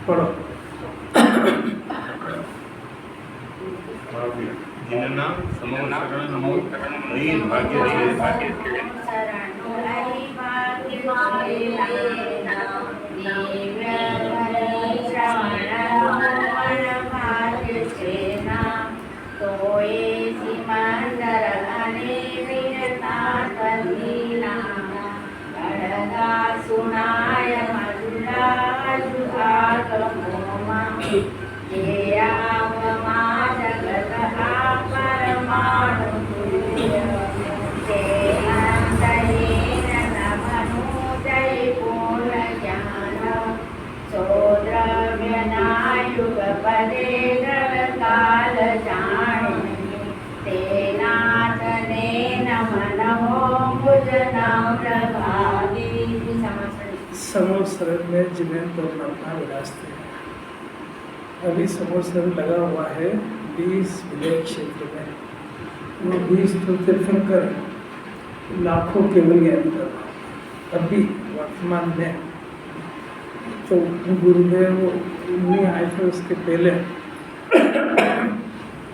पढ़ो। जिनना समोशरण नमो नई भाग्य सुनाय मधुरा जगत परमाणु पूर्ण ज्ञान सोद्रव्य नायुग पदे काल जाने तेनाथने नमो मुझ नम्रभागी। समोसरण में जिन्हें परमात्मा विराजते हैं। अभी समोसरण लगा हुआ है 20 विलेय क्षेत्र में। वो 20 तो तीर्थंकर लाखों केवल ज्ञान कर रहा है अभी वर्तमान में। तो गुरुदेव नहीं आए थे उसके पहले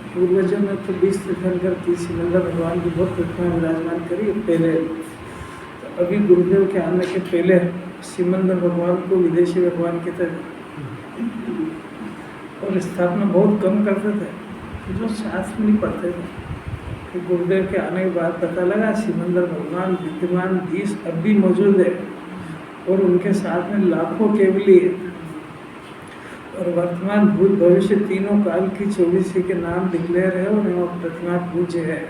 पूर्वजों ने तो 20 तीर्थंकर की सिमंदर भगवान की बहुत प्रतिमा विराजमान करी पहले। तो अभी गुरुदेव के आने के पहले सिमंदर भगवान को विदेशी भगवान के तरह और स्थापना बहुत कम करते थे, जो शास्त्र नहीं पढ़ते थे। कि गुरुदेव के आने के बाद पता लगा सिमंदर भगवान विद्यमान 20 अब भी मौजूद है और उनके साथ में लाखों केवली है। और वर्तमान भूत भविष्य तीनों काल की 24 के नाम डिक्लेयर है और वो प्रतिमा पूज्य है।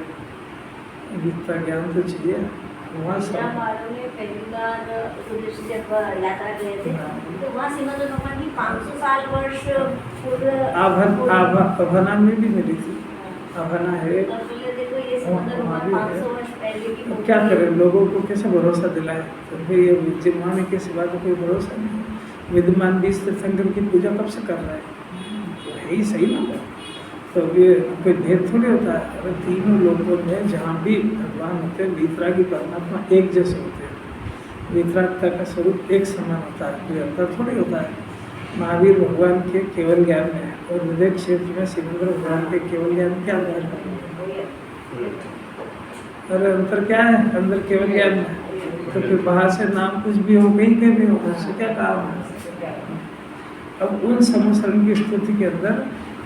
इतना ज्ञान तो चाहिए। वहाँ पहली बार जब यात्रा गए थे तो वहाँ सिमंदर भगवान की 500 साल वर्ष अभना में भी मिली थी। अभना है। देखो ये सिमंदर भगवान 500 वर्ष पहले की। क्या करें, लोगों को कैसे भरोसा दिलाए? तो फिर ये विद्यमान के सिवा तो कोई भरोसा नहीं। विद्यमान 20 तीर्थंकर की पूजा कब से कर रहा है? तो है ही सही ना। तो ये कोई भेद थोड़ी होता है। अगर तीनों लोगों में जहाँ भी भगवान होते हैं वीतरागी परमात्मा एक जैसे होते हैं। वीतरागता का स्वरूप एक समान होता है, कोई अंतर थोड़ी होता है। महावीर भगवान के केवल ज्ञान में और विदेह क्षेत्र में सिमंदर भगवान के केवल ज्ञान क्या अंतर है? अरे अंतर क्या है अंदर केवल ज्ञान में? तो फिर बाहर से नाम कुछ भी हो कहीं के भी हो, उससे क्या काम है? अब उन समोसरण की स्तुति के अंदर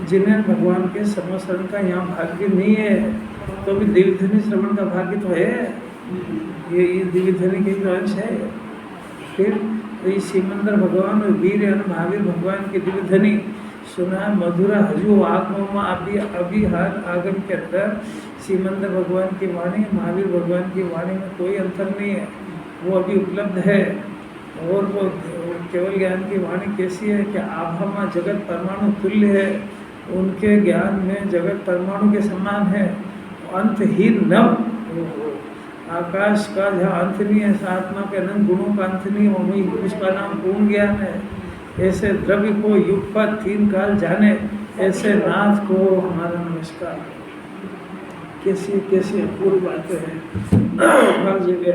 जिन्हें भगवान के समोसरण का यहाँ भाग्य नहीं है तो भी दिव्यध्वनि श्रवण का भाग्य तो है। ये दिव्यध्वनि के जो अंश है। फिर तो ये सिमंदर भगवान और वीर महावीर भगवान की दिव्यध्वनि सुना मधुरा हजू आत्मा अभी हर आगम के अंदर सिमंदर भगवान की वाणी महावीर भगवान की वाणी में कोई अंतर नहीं है, वो अभी उपलब्ध है। और वो केवल ज्ञान की वाणी कैसी है कि आभा जगत परमाणु तुल्य है, उनके ज्ञान में जगत परमाणु के समान है, अंतहीन नव आकाश का जहाँ अंत नहीं है, आत्मा के अनंत गुणों का अंत नहीं हो, वही उसका नाम पूर्ण ज्ञान है। ऐसे द्रव्य को युगपत 3 काल जाने, ऐसे नाथ को हमारा नमस्कार। कैसी कैसी अपूर्व बातें हैं हर जगह।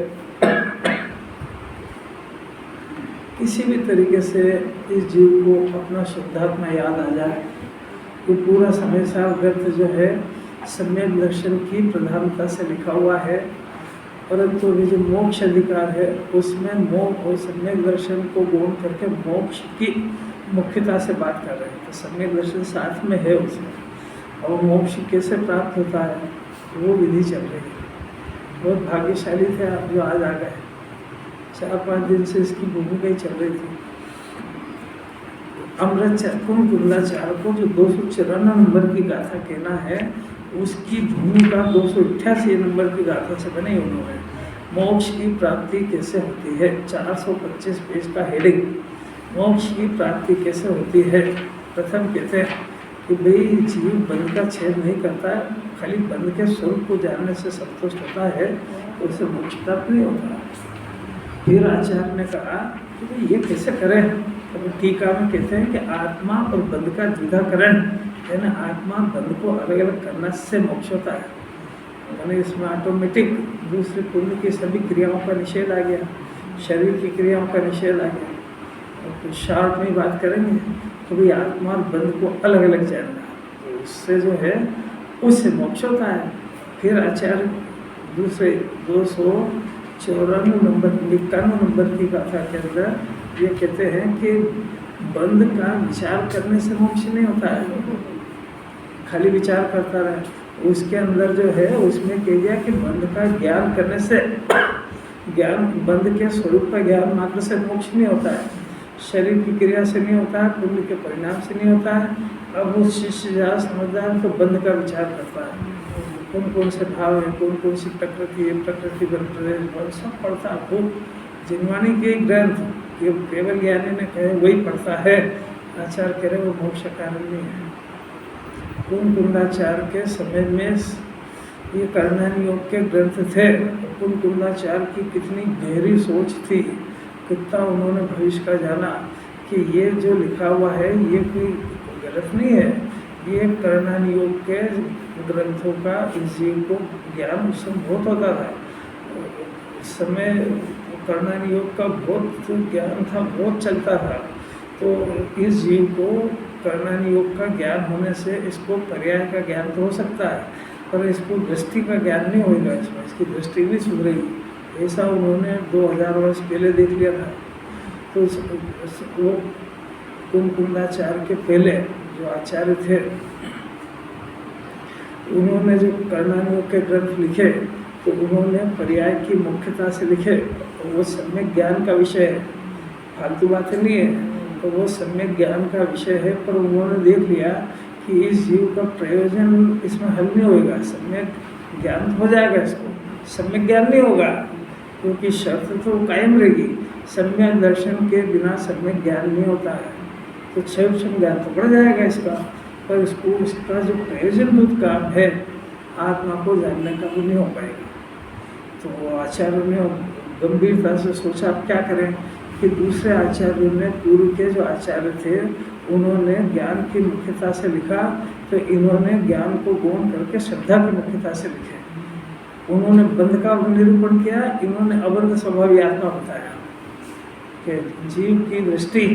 किसी भी तरीके से इस जीव को अपना शुद्धात्मा याद आ जाए तो पूरा समय साल व्यर्थ जो है सम्यक दर्शन की प्रधानता से लिखा हुआ है। परंतु ये जो मोक्ष अधिकार है उसमें मोक्ष और सम्यक दर्शन को गौण करके मोक्ष की मुख्यता से बात कर रहे हैं। तो सम्यक दर्शन साथ में है उसमें, और मोक्ष कैसे प्राप्त होता है वो विधि चल रही है। बहुत भाग्यशाली थे आप जो आज आ गए। 4-5 दिन से इसकी भूमिका ही चल रही थी। अमृत कुंडाचार्य को जो 254 नंबर की गाथा कहना है उसकी भूमिका 288 नंबर की गाथा से बनाई उन्होंने। मोक्ष की प्राप्ति कैसे होती है। 425 पेज का हेडिंग, मोक्ष की प्राप्ति कैसे होती है। प्रथम कहते हैं कि भाई जीव बंध का छेद नहीं करता है, खाली बंध के स्वरूप को जानने से संतुष्ट होता है, तो उसे मोक्ष प्राप्त नहीं होता। फिर आचार्य ने कहा कि भाई ये कैसे करें। तो टीका में कहते हैं कि आत्मा और बंध का द्विधाकरण, यानी आत्मा बंध को अलग अलग करने से मोक्ष होता है। यानी इसमें ऑटोमेटिक दूसरे पुण्य की सभी क्रियाओं का निषेध आ गया, शरीर की क्रियाओं का निषेध आ गया। और कुछ शॉर्ट में बात करेंगे तो भाई आत्मा और बंध को अलग अलग जानना, तो उससे जो है उससे मोक्ष होता है। फिर आचार्य दूसरे 294 नंबर 91 नंबर की गाथा के अंदर ये कहते हैं कि बंध का विचार करने से मोक्ष नहीं होता है, खाली विचार करता रहे। उसके अंदर जो है उसमें कह गया कि बंध का ज्ञान करने से, ज्ञान बंध के स्वरूप का ज्ञान मात्र से मोक्ष नहीं होता है, शरीर की क्रिया से नहीं होता है, पुण्य के परिणाम से नहीं होता है। अब वो शिष्य ज़्यादा समझदार तो बंध का विचार करता है, कौन कौन से भाव है, कौन कौन सी प्रकृति है, प्रकृति बन सब पढ़ता है। वो जिनवाणी के ग्रंथ केवल ज्ञानी ने कहे वही पढ़ता है। आचार्य कह रहे वो मोक्ष कारण नहीं है। कुंदाचार्य के समय में ये कर्णानी योग के ग्रंथ थे। कुंदाचार्य की कितनी गहरी सोच थी, कितना उन्होंने भविष्य का जाना कि ये जो लिखा हुआ है ये कोई गलत नहीं है। ये कर्णानी योग के ग्रंथों का इस जीव को ज्ञान उस समय बहुत होता था। उस समय कर्णानी योग का बहुत ज्ञान था, बहुत चलता था। तो इस जीव को कर्णानी योग का ज्ञान होने से इसको पर्याय का ज्ञान तो हो सकता है, पर इसको दृष्टि का ज्ञान नहीं होगा। इसमें इसकी दृष्टि भी सुधरेगी, ऐसा उन्होंने 2000 वर्ष पहले देख लिया था। तो वो कुंदाचार्य के पहले जो आचार्य थे उन्होंने जो कर्णानी योग के ग्रंथ लिखे तो उन्होंने पर्याय की मुख्यता से लिखे। वो सम्यक ज्ञान का विषय है, फालतू बातें नहीं है। तो वो सम्यक ज्ञान का विषय है, पर उन्होंने देख लिया कि इस जीव का प्रयोजन इसमें हल नहीं होगा। सम्यक ज्ञान हो जाएगा, इसको सम्यक ज्ञान नहीं होगा क्योंकि शर्त तो कायम रहेगी। सम्यक दर्शन के बिना सम्यक ज्ञान नहीं होता है। तो क्षय ज्ञान तो बढ़ जाएगा इसका, पर इसको इसका जो प्रयोजनभूत काम है आत्मा को जानने का वो नहीं हो पाएगा। तो आचार्यों ने गंभीरता से सोचा अब क्या करें कि दूसरे आचार्यों ने, पूर्व के जो आचार्य थे उन्होंने ज्ञान की मुख्यता से लिखा, तो इन्होंने ज्ञान को गौण करके श्रद्धा की मुख्यता से लिखे। उन्होंने बंध का निरूपण किया, इन्होंने अबंध स्वभावी आत्मा बताया कि जीव की दृष्टि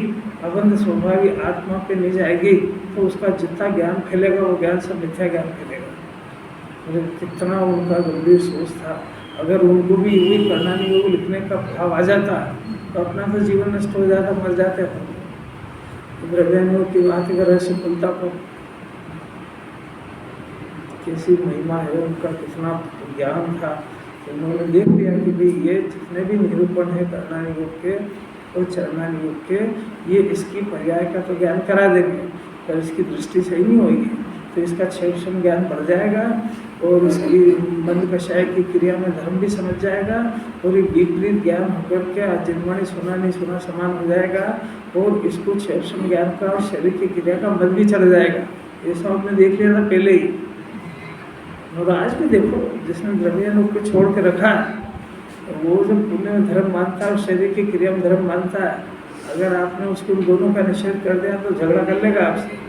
अबंध स्वभावी आत्मा पे नहीं जाएगी तो उसका जितना ज्ञान फैलेगा वो ज्ञान सब मिथ्या ज्ञान फैलेगा। कितना उनका गंभीर सोच था। अगर उनको भी यही कर्णानी योग लिखने का भाव आ जाता तो अपना तो जीवन नष्ट हो जाता, मर जाते हैं। तो द्रव्यानुयोग की बात अगर ऐसे खुलता को कैसी महिमा है, उनका कितना ज्ञान था। तो उन्होंने देख लिया कि भाई ये जितने भी निरूपण है कर्णानी योग के और चरणानी योग के, ये इसकी पर्याय का तो ज्ञान करा देंगे, पर इसकी दृष्टि सही नहीं होगी तो इसका क्षेत्र ज्ञान बढ़ जाएगा और इसकी बंध कषाय की क्रिया में धर्म भी समझ जाएगा और एक विपरीत ज्ञान होकर के जिनवाणी सुना नहीं सुना समान हो जाएगा और इसको क्षेत्र ज्ञान का और शरीर की क्रिया का मन भी चल जाएगा। ऐसा आपने देख लिया था पहले ही, और आज भी देखो जिसने द्रव्यानुयोग को छोड़ के रखा है वो जब पुण्य में धर्म मानता है और शरीर की क्रिया में धर्म मानता है, अगर आपने उसको दोनों का निषेध कर दिया तो झगड़ा कर लेगा आपसे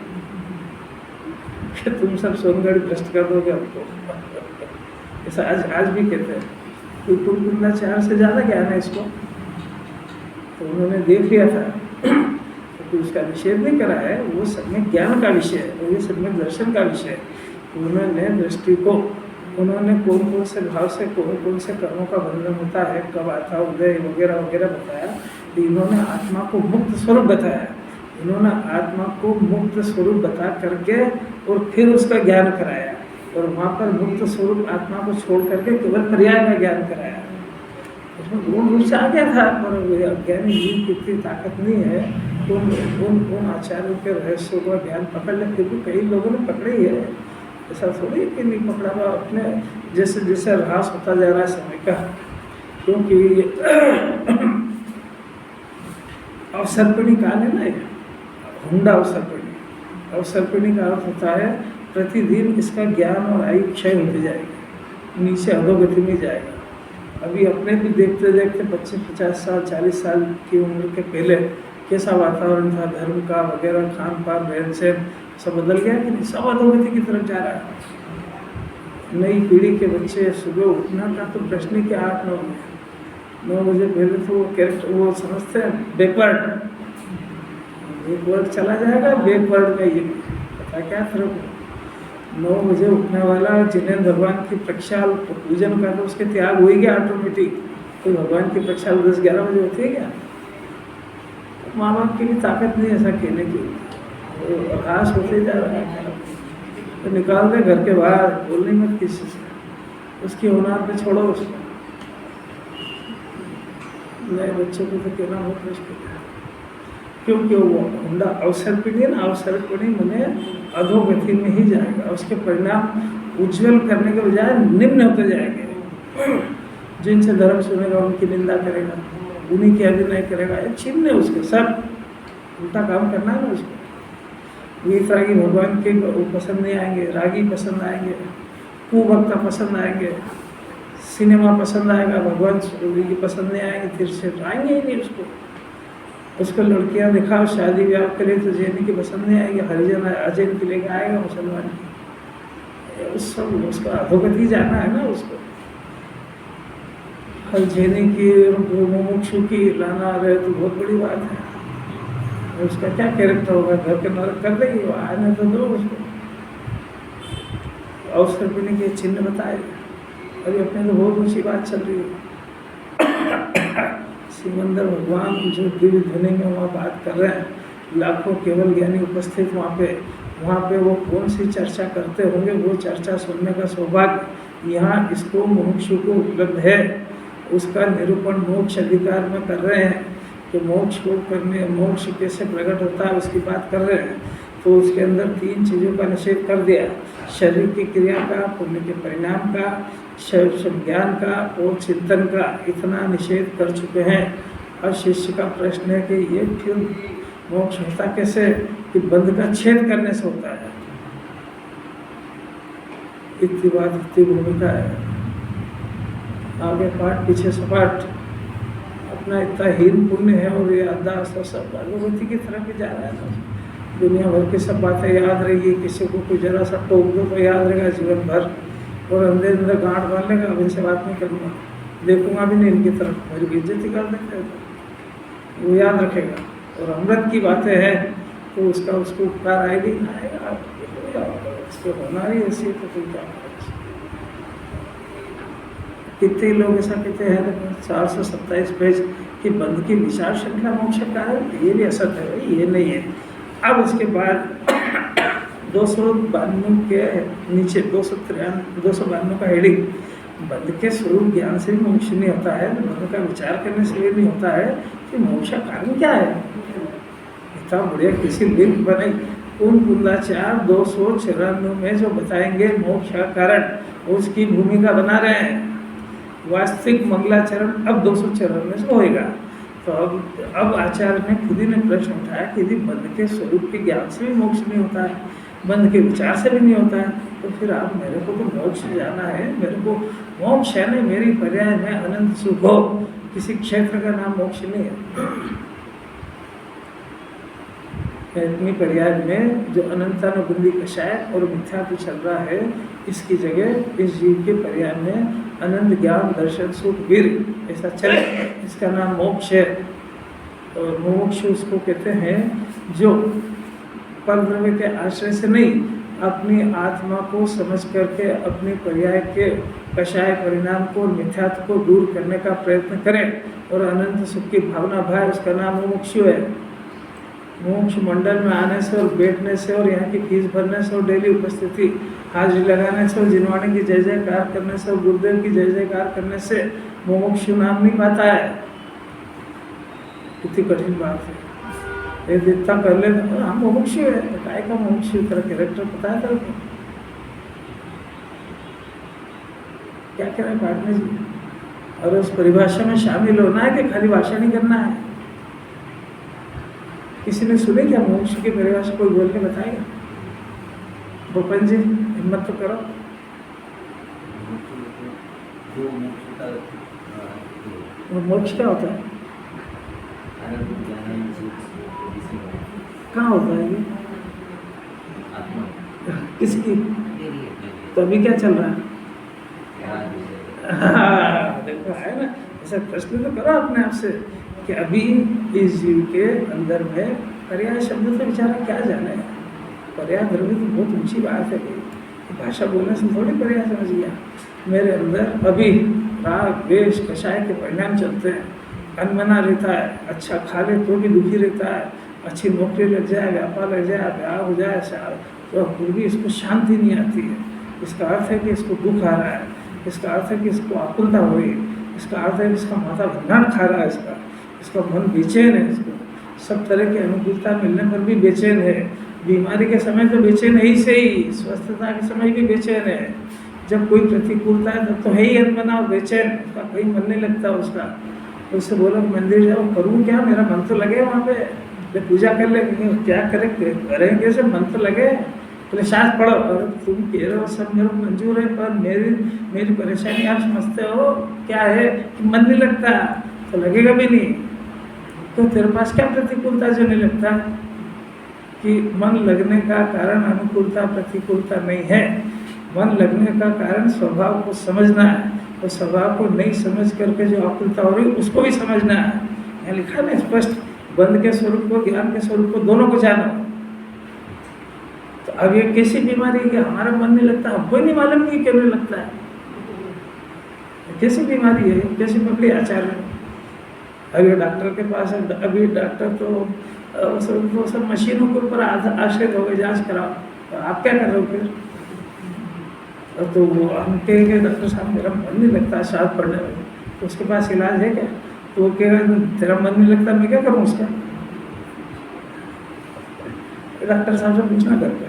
कि तुम सब सोनगढ़ भ्रष्ट कर दोगे हमको। ऐसा आज भी कहते हैं। तो कुंदाचार्य से ज़्यादा ज्ञान है इसको, तो उन्होंने देख लिया था तो उसका निषेध नहीं करा है। वो सम्यक ज्ञान का विषय है और ये सम्यक दर्शन का विषय है। उन्होंने दृष्टि को, उन्होंने कौन कौन से भाव से कौन कौन से कर्मों का बंधन होता है, कब आता उदय वगैरह वगैरह बताया। तो इन्होंने आत्मा को मुक्त स्वरूप बताया। इन्होंने आत्मा को मुक्त स्वरूप बता करके और फिर उसका ज्ञान कराया और वहाँ पर मुक्त स्वरूप आत्मा को छोड़ करके केवल पर्याय का ज्ञान कराया। उसमें गुण रूप से आ गया था, पर अज्ञानी जीव की इतनी ताकत नहीं है तो उन आचार्यों के रहस्यों का ज्ञान पकड़ ले। फिर भी कई लोगों ने पकड़े ही है, ऐसा थोड़ी कि नहीं पकड़ा हुआ। अपने जैसे जैसे ह्रास होता जा रहा है समय का, क्योंकि अवसर्पिणी काल है ना, ये हुंडा अवसर्पिणी। अवसर्पिणी का अर्थ होता है प्रतिदिन इसका ज्ञान और आयु क्षय होती जाएगी, नीचे अधोगति में जाएगा। अभी अपने भी देखते देखते 25-50 साल 40 साल की उम्र के पहले कैसा वातावरण था, धर्म का वगैरह, खान पान, रहन सहन सब बदल गया कि नहीं? सब अधोगति की तरफ जा रहा है। नई पीढ़ी के बच्चे सुबह उठना का तो प्रश्न ही क्या, 8-9 बजे पहले तो वो कैरेक्टर वो समझते हैं बैकवर्ड, एक वर्ड चला जाएगा, बैकवर्ड में ये पता क्या फर्क है। 9 बजे उठने वाला जिन्हें भगवान की प्रक्षाल पूजन का तो उसके त्याग हो ही गया ऑटोमेटिक। तो भगवान की प्रक्षाल 10-11 बजे होती है क्या? माँ बाप की भी ताकत नहीं ऐसा कहने की, तो ह्रास होते जा रहा है। तो निकाल दे घर के बाहर, बोलने मत किसी से, उसकी औलाद पे छोड़ो उसको। नए बच्चों को तो कहना बहुत मुश्किल है, क्योंकि वो हुंडा अवसर्पिणी है ना, अवसर्पिणी मने अधोगति में ही जाएगा। उसके परिणाम उज्जवल करने के बजाय निम्न होते जाएंगे। जिनसे धर्म सुनेगा उनकी निंदा करेगा, उन्हीं की अभिनय करेगा, ये चिन्ह है उसके, सब उल्टा काम करना है ना उसको। वीतरागी भगवान के वो पसंद नहीं आएंगे, रागी पसंद आएंगे, कुभक्ता पसंद आएंगे, सिनेमा पसंद आएगा, भगवान की पसंद नहीं आएंगे, फिर से आएंगे ही नहीं उसको लड़कियां दिखाओ शादी ब्याह के लिए तो जैनी की पसंद नहीं आएगी, हरिजन अजैन की लेकर आएगा मुसलमान की। उस सब उसका अधोगति जाना है ना उसको। हर जैनी की मुमुक्षु की लाना रहे तो बहुत बड़ी बात है। उसका क्या कैरेक्टर होगा, घर के नरक कर देगी वो, आने तो दो उसको। अवसर्पिणी के चिन्ह बताए। अभी अपने तो बहुत ऊँची बात चल रही है। सिकंदर भगवान जो दिव्य ध्वनि में वहाँ बात कर रहे हैं, लाखों केवल ज्ञानी उपस्थित वहाँ पे वो कौन सी चर्चा करते होंगे, वो चर्चा सुनने का सौभाग्य यहाँ इसको मुमुक्षु को उपलब्ध है। उसका निरूपण मोक्ष अधिकार में कर रहे हैं कि मोक्ष को करने, मोक्ष कैसे प्रकट होता है उसकी बात कर रहे हैं। तो उसके अंदर 3 चीज़ों का निषेध कर दिया, शरीर की क्रिया का, पुण्य के परिणाम का, ज्ञान का और चिंतन का, इतना निषेध कर चुके हैं। और शिष्य का प्रश्न है कि ये फिर मोक्ष होता कैसे, कि बंध का छेद करने से होता है। इतनी बात, इतनी भूमिका है। आगे पाठ पीछे सपाट, अपना इतना हीन पुण्य है और ये अरदास सब भगवती की तरफ भी जा रहा है। दुनिया भर की सब बातें याद रहेगी, किसी को कोई जरा सा टोक दो तो याद रहेगा जीवन भर, और अंदर अंदर गांठ बांध लेगा, अब इनसे बात नहीं करूँगा, देखूंगा भी नहीं इनकी तरफ, मेरी बेइज्जती कर देंगे, वो याद रखेगा। और अमृत की बातें हैं तो उसका उसको उपकार आएगी ना आएगा, उसको होना ही ऐसी तो कोई क्या करेगा। कितने लोग ऐसा कहते हैं 427 पेज की बंद की विचार श्रृंखला मोक्ष का है, ये भी असत है भाई, ये नहीं है। अब उसके बाद 292 के नीचे 292 का हेडिंग, बंध के स्वरूप ज्ञान से भी मोक्ष नहीं होता है, बंध का विचार करने से भी नहीं होता है कि मोक्ष का कारण क्या है। इतना बढ़िया किसी लिंक बने उन कुंदाचार 294 में जो बताएंगे मोक्ष का कारण, उसकी भूमिका बना रहे हैं। वास्तविक मंगलाचरण अब 294 में होएगा। तो अब आचार्य ने खुद ही ने प्रश्न उठाया कि यदि बंध के स्वरूप के ज्ञान से भी मोक्ष नहीं होता है, बंध के विचार से भी नहीं होता है, तो फिर आप मेरे को तो मोक्ष जाना है, मेरे को मोक्ष है नहीं, मेरी पर्याय में अनंत सुख हो, किसी क्षेत्र का नाम मोक्ष नहीं है। इतनी पर्याय में जो अनंतानुबंधी कषाय और मिथ्या तो चल रहा है, इसकी जगह इस जीव के पर्याय में अनंत ज्ञान दर्शन सुख वीर ऐसा चले, इसका नाम मोक्ष है। और मोक्ष उसको कहते हैं जो परद्रव्य के आश्रय से नहीं, अपनी आत्मा को समझ करके अपने पर्याय के कषाय परिणाम को, मिथ्यात्व को दूर करने का प्रयत्न करें और अनंत सुख की भावना भाए, उसका नाम मोक्षु है। मोक्ष मंडल में आने से और बैठने से और यहाँ की फीस भरने से और डेली उपस्थिति हाजिरी लगाने से और जिनवाणी की जय जयकार करने से और गुरुदेव की जय जयकार करने से मोक्षु नाम नहीं पाता है। कितनी कठिन बात है। ये इतना कर ले हम मोक्षु है, काय का मोक्षु, तेरा कैरेक्टर पता है तेरे को, क्या कह रहे हैं पाटने जी? और उस परिभाषा में शामिल होना है कि खाली भाषण ही करना है। किसी ने सुने क्या मोक्ष की परिभाषा? कोई बोल के बताएगा? भूपन जी हिम्मत तो करो। वो मोक्ष क्या होता है? कहाँ होता है ये? किसकी? तो अभी क्या चल रहा है? देखो है ना, ऐसा प्रश्न तो करो अपने आप से कि अभी इस जीव के अंदर में पर्याय शब्द से बेचारा क्या जाने। पर्याय धर्म तो बहुत ऊंची बात है भाई, भाषा बोलने से थोड़ी पर्याय समझ गया। मेरे अंदर अभी राग द्वेष कषाय के परिणाम चलते हैं, अनमना रहता है, अच्छा खा ले तो भी दुखी रहता है, अच्छी नौकरी लग जाए, व्यापार लग जाए, ब्याह हो जाए, तो फिर भी इसको शांति नहीं आती है। इसका अर्थ है कि इसको दुख आ रहा है, इसका अर्थ है कि इसको आकुलता हो रही है, इसका अर्थ है कि इसका माथा भंडार खा रहा है, इसका मन बेचैन है, इसको सब तरह की अनुकूलता मिलने पर भी बेचैन है। बीमारी के समय तो बेचैन है ही सही, स्वस्थता के समय भी बेचैन है। जब कोई प्रतिकूलता है तब तो है ही अनमना और बेचैन, उसका कहीं मन नहीं लगता उसका। तो उससे बोलो मंदिर जाओ, करूँ क्या, मेरा मन तो लगे वहाँ पे, जब पूजा कर ले, क्या करें करें कैसे, मन तो लगे। बोले शास्त्र पढ़ो, और तुम कह रहे हो सब मेरे को मंजूर है, पर मेरी परेशानी आप समझते हो क्या है कि मन नहीं लगता, तो लगेगा भी नहीं। तो तेरे पास क्या प्रतिकूलता जो नहीं लगता? कि मन लगने का कारण अनुकूलता प्रतिकूलता नहीं है, मन लगने का कारण स्वभाव को समझना है, और स्वभाव को नहीं समझ करके जो आकुलता हो रही उसको भी समझना है। यहाँ लिखा ना स्पष्ट, बंध के स्वरूप को, ज्ञान के स्वरूप को, दोनों को जानो। तो अब ये कैसी बीमारी है कि हमारा मन नहीं लगता, हमको नहीं मालूम कि क्यों नहीं लगता है। कैसी बीमारी है, कैसी पकड़ी आचार है। अभी डॉक्टर के पास है, अभी डॉक्टर तो सब मशीनों के ऊपर आश्रित हो गए, जांच कराओ, तो आप क्या कर रहे हो फिर? तो वो हम कहेंगे डॉक्टर साहब मेरा मन नहीं लगता शास्त्र पढ़ने में, तो उसके पास इलाज है क्या? तो वो कहेगा तेरा मन नहीं लगता, मैं क्या करूँ उसका? डॉक्टर साहब से पूछना करके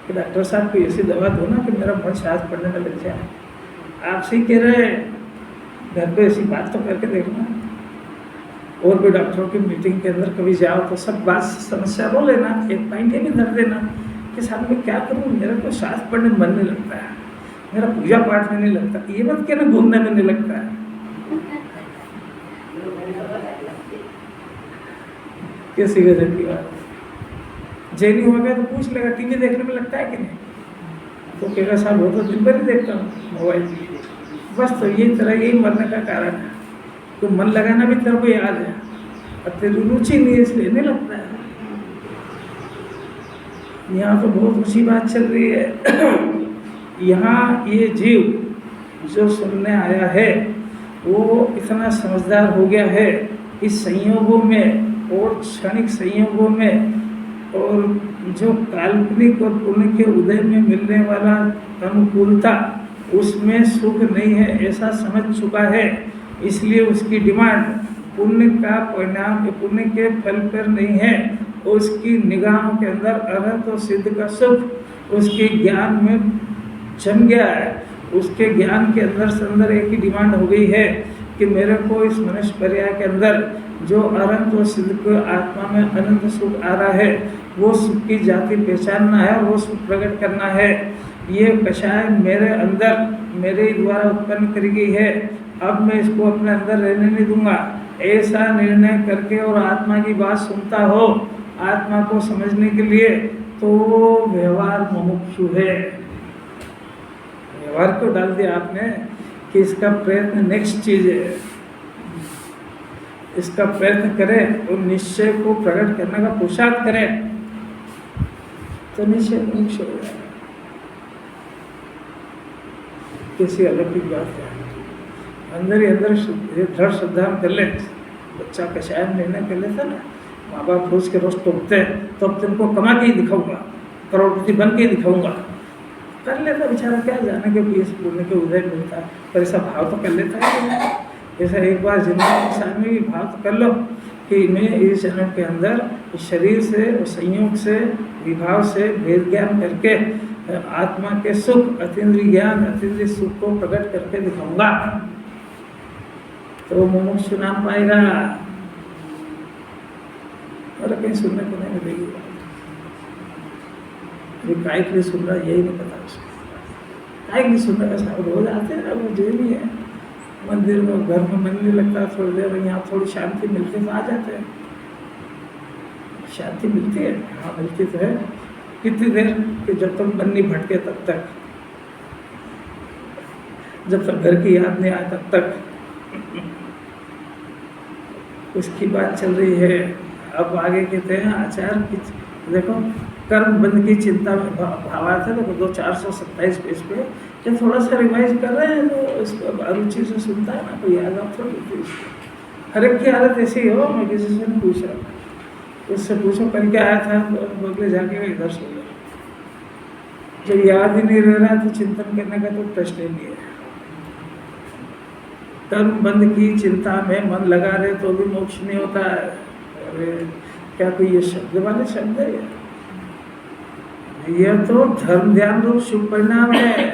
कि डॉक्टर साहब कोई ऐसी दवा दो ना कि मेरा मन शास्त्र पढ़ने में लग जाए। आपसे ही कह रहे घर पे ऐसी बात तो करके देखना। और भी डॉक्टरों की मीटिंग के अंदर कभी जाओ तो सब बात समस्या रो लेना, एक पॉइंट ये भी धर देना कि साहब मैं क्या करूँ, मेरा को शास्त्र पढ़ने में मन नहीं लगता है, मेरा पूजा पाठ में नहीं लगता, ये मत कहना घूमने में नहीं लगता है। कैसी गजब की बात। जैनी हो गया तो पूछ लेगा टीवी देखने में लगता है कि नहीं, तो कहेगा साहब वो तो दिन भर ही देखता हूँ मोबाइल। बस तो यही तरह यही मरने का कारण है, तो मन लगाना भी तेरे को याद है, और तेरी रुचि नहीं है इसलिए नहीं लगता है। यहाँ तो बहुत ऊँची बात चल रही है। यहाँ ये जीव जो सुनने आया है वो इतना समझदार हो गया है इस संयोगों में और क्षणिक संयोगों में, और जो काल्पनिक और पुण्य के उदय में मिलने वाला अनुकूलता उसमें सुख नहीं है ऐसा समझ चुका है। इसलिए उसकी डिमांड पुण्य का परिणाम, पुण्य के फल पर नहीं है। उसकी निगाहों के अंदर अनंत और सिद्ध का सुख उसके ज्ञान में जम गया है। उसके ज्ञान के अंदर से अंदर एक ही डिमांड हो गई है कि मेरे को इस मनुष्य पर्याय के अंदर जो अनंत और सिद्ध को आत्मा में अनंत सुख आ रहा है वो सुख की जाति पहचानना है, वो सुख प्रकट करना है। ये कषाय मेरे अंदर मेरे द्वारा उत्पन्न करी गई है, अब मैं इसको अपने अंदर रहने नहीं दूंगा। ऐसा निर्णय करके और आत्मा की बात सुनता हो आत्मा को समझने के लिए, तो व्यवहार मुमुक्षु है। व्यवहार को डाल दिया आपने कि इसका प्रयत्न नेक्स्ट चीज है, इसका प्रयत्न करें और निश्चय को प्रकट करने का पुरुषार्थ करें तो निश्चय मुमुक्षु हो जाएगा। किसी अलौकिक बात है, अंदर ही अंदर दृढ़ श्रद्धा कर ले। बच्चा कषाय में निर्णय कर लेता ना, माँ बाप रोज के रोज टोकते हैं, तो अब तुमको कमा के ही दिखाऊंगा, करोड़पति बन के ही दिखाऊंगा, कर लेता बेचारा, क्या जाने के भी इस पुण्य के उदय मिलता है, पर ऐसा भाव तो कर लेता है। ऐसा एक बार जिंदगी के सामने भी भाव तो कर लो कि मैं इस जन्म के अंदर इस शरीर से और संयोग से विभाव से भेद ज्ञान करके आत्मा के सुख अतीन्द्रिय ज्ञान अतीन्द्रिय सुख को प्रकट करके दिखाऊंगा। तो वो मुमुक्षु नाम पाएगा। और कहीं सुनने को नहीं मिलेगी। ये काय के लिए सुन रहा है यही नहीं पता उसको। काय के लिए सुन रहा है, साहब रोज आते हैं, वो जो भी है मंदिर में, घर में मन नहीं लगता, थोड़ी देर यहाँ थोड़ी शांति मिलती है तो आ जाते हैं। शांति मिलती है, हाँ मिलती तो है। कितनी देर कि जब तक मन नहीं भटके तब तक, जब तक घर की याद नहीं आए तब तक। उसकी बात चल रही है। अब आगे कहते हैं आचार की, देखो कर्म बंध की चिंता में भावार्थ है। देखो 427 पेज पे जब थोड़ा सा रिवाइज कर रहे हैं तो इसको अरुचि से सुनता है ना, कोई याद आप थोड़ी होती है। हर एक की हालत ऐसी हो। मैं किसी से नहीं पूछ रहा, उससे पूछो कल क्या आया था, तो बगले जाके इधर सो गया। जब याद ही नहीं रह रहा तो चिंतन करने का तो प्रश्न ही नहीं है। कर्म बंध की चिंता में मन लगा रहे तो भी मोक्ष नहीं होता है। अरे क्या कोई ये शब्द वाले शब्द है? यह तो धर्म ध्यान रूप शुभ परिणाम है।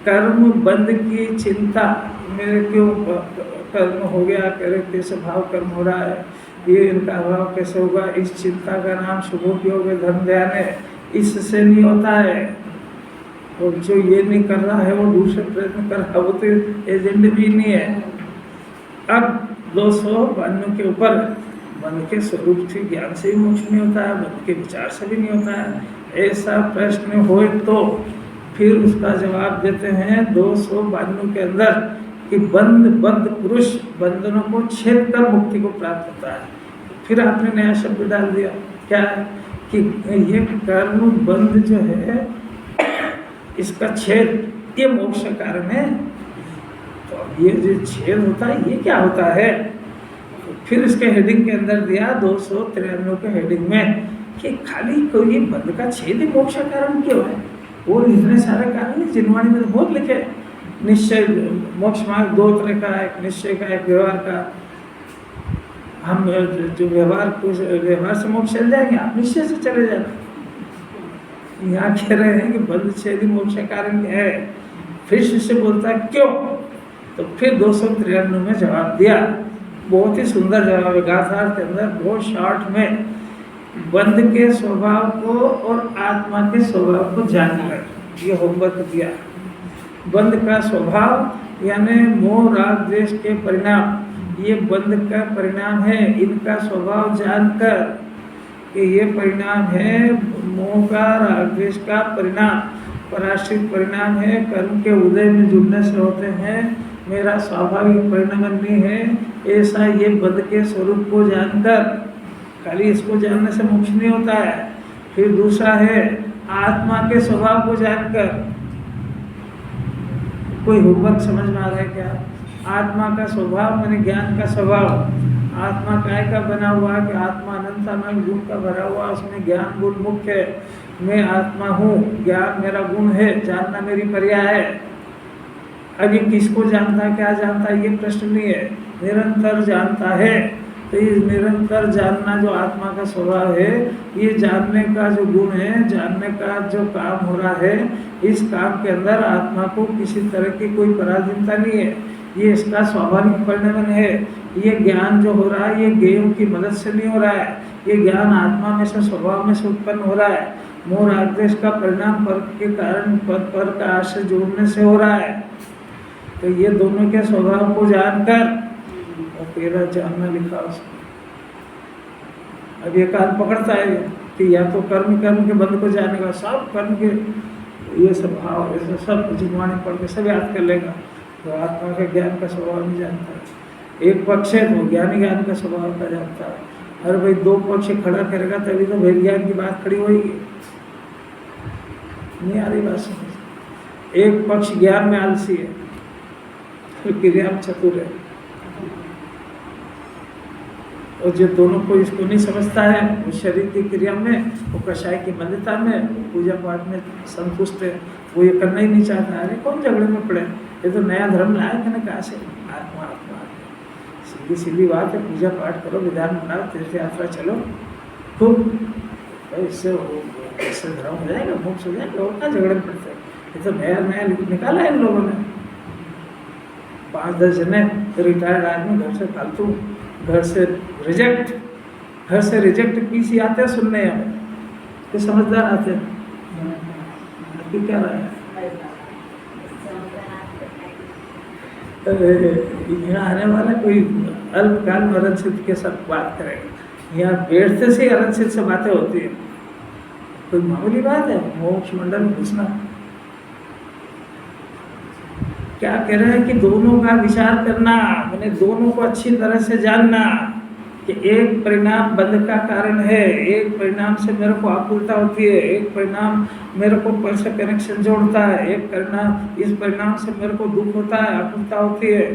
कर्म बंध की चिंता, मेरे क्यों कर्म हो गया, कैसे भाव कर्म हो रहा है, ये इनका अभाव कैसे होगा, इस चिंता का नाम शुभोपयोग है, धर्म ध्यान है। इससे नहीं होता है। और जो ये नहीं कर रहा है वो दूसरे प्रयत्न कर रहा है, वो तो एजेंडे भी नहीं है। अब 292 के ऊपर मन के स्वरूप से ज्ञान से भी मोक्ष नहीं होता है, मन के विचार से भी नहीं होता है। ऐसा प्रश्न हो तो फिर उसका जवाब देते हैं 292 के अंदर कि बद्ध पुरुष बंधनों को छेद कर मुक्ति को प्राप्त होता है। फिर आपने नया शब्द डाल दिया, क्या है कि ये कर्म बंध जो है इसका छेद ये मोक्ष का कारण है। तो अब ये जो छेद होता है ये क्या होता है? फिर इसके हेडिंग के अंदर दिया 293 के हेडिंग में कि खाली कोई बंध का छेद ही मोक्ष का कारण क्यों है? वो इतने सारे कारण नहीं, जिनवाणी में तो बहुत लिखे। निश्चय मोक्ष मार्ग 2 तरह का, एक निश्चय का, एक व्यवहार का। हम जो व्यवहार से मोक्ष चल जाएंगे, आप निश्चय से चले जाना। यहाँ कह रहे हैं कि बंध छेद ही मोक्ष का कारण है। फिर शिष्य बोलता है क्यों? तो फिर 293 में जवाब दिया, बहुत ही सुंदर जवाब है गाथार के अंदर, बहुत शॉर्ट में। बंध के स्वभाव को और आत्मा के स्वभाव को जानकर ये होमवर्क दिया। बंध का स्वभाव यानी मोह राग द्वेष के परिणाम, ये बंध का परिणाम है। इनका स्वभाव जानकर कि ये परिणाम है मोह का, राग द्वेष का परिणाम, पराश्रित परिणाम है, कर्म के उदय में जुड़ने से होते हैं, मेरा स्वाभाविक परिणाम नहीं है। ऐसा ये बंध के स्वरूप को जानकर, खाली इसको जानने से मोक्ष नहीं होता है। फिर दूसरा है आत्मा के स्वभाव को जानकर। कोई होमवर्क समझ में आ रहा है क्या? आत्मा का स्वभाव मैंने ज्ञान का स्वभाव। आत्मा काय का बना हुआ है कि आत्मा अनंत अनंत गुण का भरा हुआ, उसमें ज्ञान गुण मुख्य है। मैं आत्मा हूँ, ज्ञान मेरा गुण है, जानना मेरी पर्याय है। अभी किसको जानता है, क्या जानता है, ये प्रश्न नहीं है, निरंतर जानता है। तो ये निरंतर जानना जो आत्मा का स्वभाव है, ये जानने का जो गुण है, जानने का जो काम हो रहा है, इस काम के अंदर आत्मा को किसी तरह की कोई पराधीनता नहीं है। ये इसका स्वाभाविक परिणाम है। ये ज्ञान जो हो रहा है ये ज्ञेयों की मदद से नहीं हो रहा है, ये ज्ञान आत्मा में से, स्वभाव में से उत्पन्न हो रहा है। मोह राग द्वेष का परिणाम पर के कारण पर का आश्रय जोड़ने से हो रहा है। तो ये दोनों के स्वभाव को जानकर, और तेरा जानना लिखा उसमें। अब ये कान पकड़ता है कि या तो कर्म के बंध को जानेगा, सब कर्म के ये सब भाव ऐसे सब जिनवाणी पढ़ के सब याद कर लेगा। तो आत्मा के ज्ञान का स्वभाव नहीं जानता है। एक पक्ष है तो ज्ञानी ज्ञान का स्वभाव का जानता है। अरे भाई दो पक्ष खड़ा करेगा तभी तो भेद ज्ञान की बात खड़ी होगी। नहीं आ रही बात समझ? एक पक्ष ज्ञान में आलसी है, फिर क्रिया में चतुर है। और जो दोनों को इसको नहीं समझता है, वो शरीर की क्रिया में, वो कषाय की मंदिरता में, पूजा पाठ में संतुष्ट है, वो ये करना ही नहीं चाहता। अरे कौन झगड़े में पड़े, ये तो नया धर्म लाया है ना, कहाँ से? आत्मा आत्मा सीधी सीधी बात है। पूजा पाठ करो, विधान बनाओ, तीर्थ यात्रा चलो खूब, इससे धर्म हो जाएगा, मोक्ष हो जाएगा। और क्या झगड़े में पड़ते हैं? ये तो नया नया निकाला है इन लोगों ने। 5-10 जने रिटायर्ड आदमी घर से फालतू, घर से रिजेक्ट पीसी आते हैं सुनने हमें, कि समझदार आते हैं। आपकी क्या राय है? यहाँ आने वाला कोई अल्पकाल में अरनसिद्ध के साथ बात करेगा, यहाँ बैठते से अरनसिद्ध से बातें होती है, कोई मामूली बात है मोक्ष मंडल में घुसना। क्या कह रहे हैं कि दोनों का विचार करना, मैंने दोनों को अच्छी तरह से जानना कि एक परिणाम बंध का कारण है, एक परिणाम से मेरे को आकुलता होती है, एक परिणाम मेरे को पर से कनेक्शन जोड़ता है, एक परिणाम इस परिणाम से मेरे को दुख होता है, आकुलता होती है।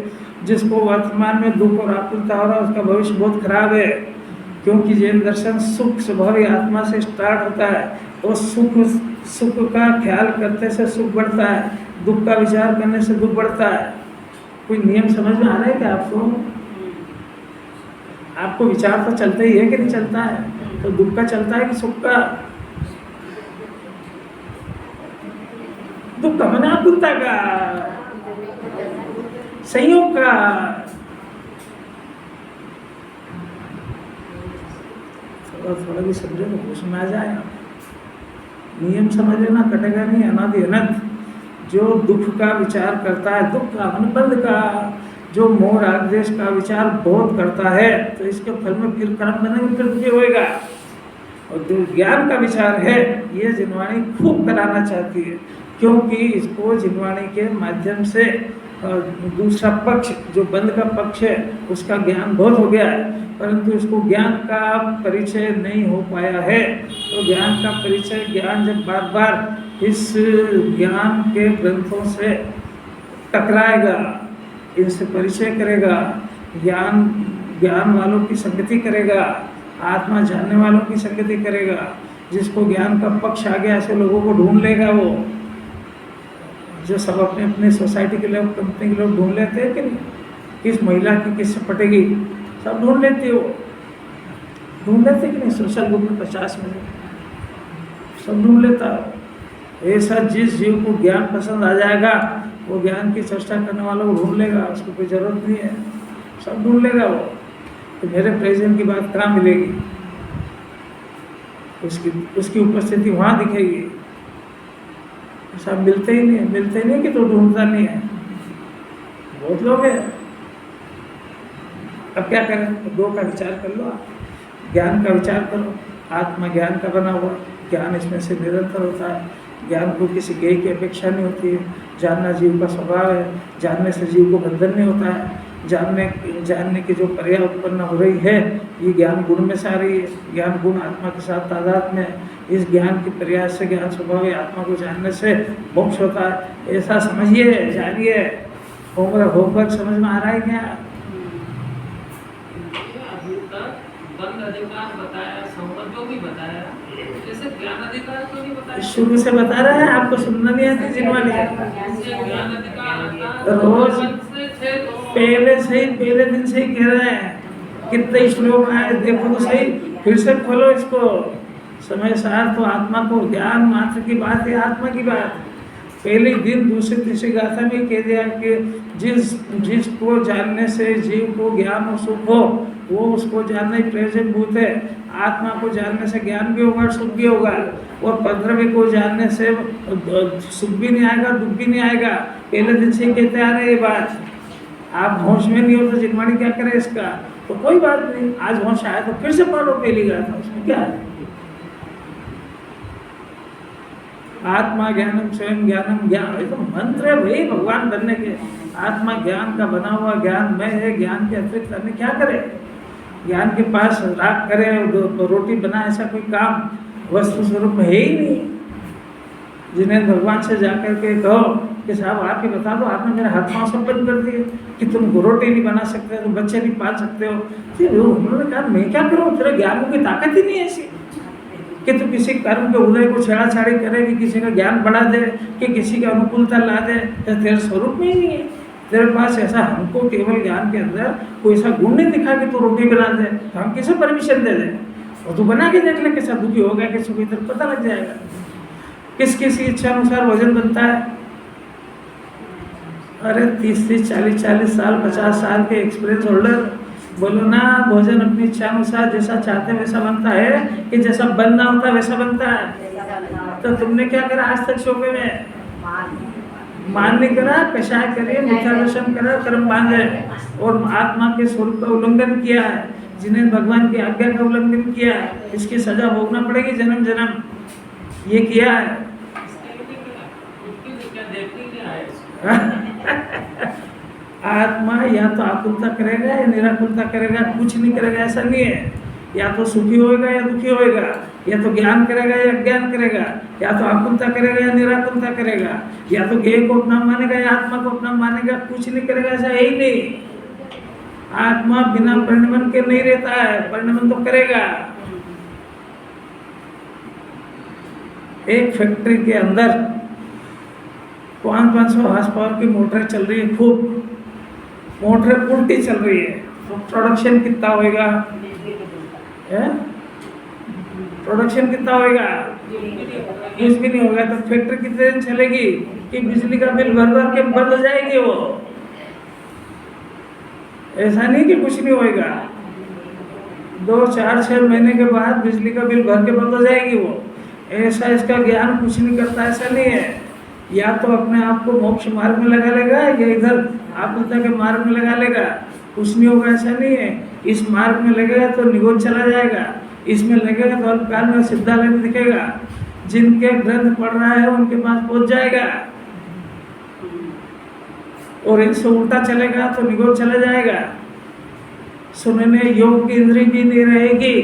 जिसको वर्तमान में दुख और आकुलता हो रहा है उसका भविष्य बहुत खराब है, क्योंकि जैन दर्शन सुख स्वभावी आत्मा से स्टार्ट होता है, तो सुख का ख्याल करते से सुख बढ़ता है, दुख का विचार करने से दुख बढ़ता है। कोई नियम समझ में आ रहा है क्या आपको? आपको विचार तो चलता ही है कि नहीं चलता है? तो दुख का चलता है कि सुख का? दुख का मना आकुलता का, संयोग का। थोड़ा भी समझो तो होश में आ जाए। नियम समझ लेना, कटेगा नहीं। अनादि अनंत जो दुख का विचार करता है, दुख का अनुबंध का, जो मोह राग द्वेष का विचार बहुत करता है, तो इसके फल में फिर कर्म बनेगा, फिर दुखी होएगा। और जो ज्ञान का विचार है, ये जिनवाणी खूब कराना चाहती है, क्योंकि इसको जिनवाणी के माध्यम से दूसरा पक्ष जो बंद का पक्ष है उसका ज्ञान बहुत हो गया है, परंतु इसको ज्ञान का परिचय नहीं हो पाया है। तो ज्ञान का परिचय, ज्ञान जब बार बार इस ज्ञान के ग्रंथों से टकराएगा, इनसे परिचय करेगा, ज्ञान वालों की संगति करेगा, आत्मा जानने वालों की संगति करेगा, जिसको ज्ञान का पक्ष आ गया ऐसे लोगों को ढूंढ लेगा। वो जो सब अपने अपने सोसाइटी के लोग, कंपनी के लोग ढूंढ लेते हैं कि नहीं, किस महिला की किससे पटेगी, सब ढूंढ लेते हो, ढूंढ लेते कि नहीं? सोशल ग्रुप में 50 मिनट सब ढूंढ लेता है। ऐसा जिस जीव को ज्ञान पसंद आ जाएगा वो ज्ञान की चर्चा करने वालों को ढूंढ लेगा, उसको कोई ज़रूरत नहीं है, सब ढूंढ लेगा वो। तो मेरे प्रेजेंट की बात कहाँ मिलेगी? उसकी उपस्थिति वहाँ दिखेगी। सब मिलते ही नहीं कि तो ढूंढता नहीं है, बहुत लोग हैं। अब क्या करें? दो का विचार कर लो, ज्ञान का विचार करो। आत्मा ज्ञान का बना हुआ, ज्ञान इसमें से निरंतर होता है, ज्ञान को किसी ज्ञेय की अपेक्षा नहीं होती है, जानना जीव का स्वभाव है, जानने से जीव को बंधन नहीं होता है। जानने की जो पर्याय उत्पन्न हो रही है ये ज्ञान गुण में से आ रही है, ज्ञान गुण आत्मा के साथ तादाद में। इस ज्ञान की पर्याय से, ज्ञान स्वभाव है, आत्मा को जानने से मोक्ष होता है। ऐसा समझिए, जानिए। होमवर्क समझ में आ रहा है क्या? बंद अधिकार बताया, संबंधों भी बताया, जैसे ज्ञान अधिकार तो नहीं बताया। शुरू से बता रहे हैं, आपको सुनना नहीं आती जिनवानी? ज्ञान अधिकार रोज पहले दिन से ही कह रहे हैं, कितने श्लोक आए देखो तो सही, फिर से खोलो इसको। समय सार तो आत्मा को ज्ञान मात्र की बात है, आत्मा की बात। पहले दिन दूसरी तीसरी गाथा में कह दिया कि जिसको जानने से जीव को ज्ञान और सुख हो, वो उसको जानना ही प्रयोजन भूत है। आत्मा को जानने से ज्ञान भी होगा, सुख भी होगा। और 15वें को जानने से सुख भी नहीं आएगा, दुख भी नहीं आएगा। पहले दिन से ही कहते आ रहे ये बात। आप होश में नहीं हो तो जिनवाणी क्या करे इसका? तो कोई बात नहीं, आज होश आया तो फिर से पढ़ो पहली गाथा, उसमें क्या है? आत्मा ज्ञानम स्वयं ज्ञानम, ज्ञान ये तो मंत्र है भाई भगवान बनने के। आत्मा ज्ञान का बना हुआ, ज्ञान में है, ज्ञान के अतिरिक्त अन्य क्या करे? ज्ञान के पास राग करे, रोटी बनाए, ऐसा कोई काम वस्तु स्वरूप में है ही नहीं। जिन्हें भगवान से जाकर के कहो कि साहब आप ही बता दो, आपने मेरे हाथ पाँव सब बंद कर दिए कि तुम रोटी नहीं बना सकते, तुम बच्चे नहीं पाल सकते हो। फिर उन्होंने कहा मैं क्या करूँ, तेरे ज्ञान की ताकत ही नहीं है ऐसी कि तू किसी कर्म के उदय को छेड़ाछाड़ी करे, कि किसी का ज्ञान बढ़ा दे, कि किसी की अनुकूलता ला दे। तो तेरे स्वरूप में ही नहीं है। तेरे पास ऐसा, हमको केवल ज्ञान के अंदर कोई ऐसा गुण नहीं दिखा कि तू रोटी बना दे, तो हम किसे परमिशन दे दें? और तू बना के देख ले कैसा दुखी होगा, किसी को इधर पता लग जाएगा। किस किस की इच्छा अनुसार भोजन बनता है, अरे 30 40 साल 50 साल के एक्सपीरियंस होल्डर बोलो ना, भोजन अपनी इच्छा अनुसार जैसा चाहते वैसा बनता है कि जैसा बनना होता वैसा बनता है। तो तुमने क्या करा आज तक शोबे में? मान नहीं करा, कषाय करिए, मिथ्या दर्शन करा, कर्म बांधे और आत्मा के स्वरूप का उल्लंघन किया है, जिन्हें भगवान की आज्ञा का उल्लंघन किया है, इसकी सजा भोगना पड़ेगी जन्म जन्म। ये किया है। आत्मा या तो आकुलता करेगा या निराकुलता करेगा, कुछ नहीं करेगा ऐसा नहीं है। या तो सुखी होएगा या दुखी होएगा, या तो ज्ञान करेगा या अज्ञान करेगा, या तो आकुलता करेगा या निराकुलता करेगा, या तो ज्ञेय को अपना मानेगा या आत्मा को अपना मानेगा, कुछ नहीं करेगा ऐसा है ही नहीं। आत्मा बिना परिणमन के नहीं रहता है, परिणमन तो करेगा। एक फैक्ट्री के अंदर 500 हॉर्स पावर की मोटर चल रही है, खूब मोटर उल्टी चल रही है, तो प्रोडक्शन कितना होएगा? प्रोडक्शन कितना होएगा? कुछ भी नहीं होगा। तो फैक्ट्री कितने दिन चलेगी कि बिजली का बिल भर भर के बंद हो जाएगी वो? ऐसा नहीं कि कुछ नहीं होएगा, 2 4 6 महीने के बाद बिजली का बिल भर के बंद हो जाएगी वो। ऐसा इसका ज्ञान कुछ नहीं करता, ऐसा नहीं है। या तो अपने आप को मोक्ष मार्ग में लगा लेगा या इधर आकुलता के मार्ग में लगा लेगा, कुछ नहीं होगा ऐसा नहीं है। इस मार्ग में लगेगा तो निगोद चला जाएगा, इसमें लगेगा तो अल्पकाल में सिद्धालय में दिखेगा, जिनके ग्रंथ पढ़ रहा है उनके पास पहुंच जाएगा। और इनसे उल्टा चलेगा तो निगोद चला जाएगा। सुनने योग की इंद्री भी नहीं रहेगी,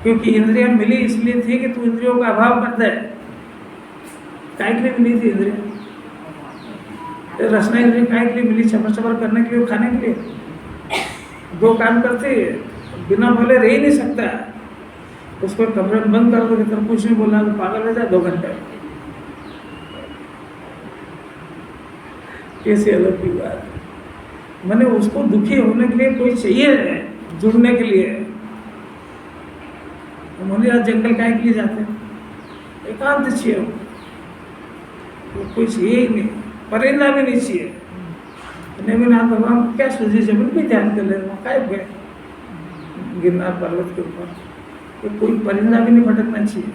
क्योंकि इंद्रियां मिली इसलिए थी कि तू इंद्रियों का अभाव कर दे। काय के लिए मिली थी इंद्रिया? रसना इंद्रिया काय के लिए मिली? चपर चपर करने के लिए, खाने के लिए। 2 काम करते है, बिना बोले रह ही नहीं सकता। उसको कमरे में बंद कर दो कि तुम कुछ नहीं बोलना तो पागल हो जाए 2 घंटे। कैसी अलग की बात। मैंने उसको दुखी होने के लिए कोई चाहिए जुड़ने के लिए। उन्होंने आज जंगल काय के लिए जाते हैं? एकांत चाहिए वो, कोई चाहिए ही नहीं, परिंदा भी नहीं चाहिए। नेमिनाथ भगवान को क्या सूझी, जमीन पे ध्यान कर ले काय गए गिरनार पर्वत के ऊपर, तो कोई परिंदा भी नहीं भटकना चाहिए।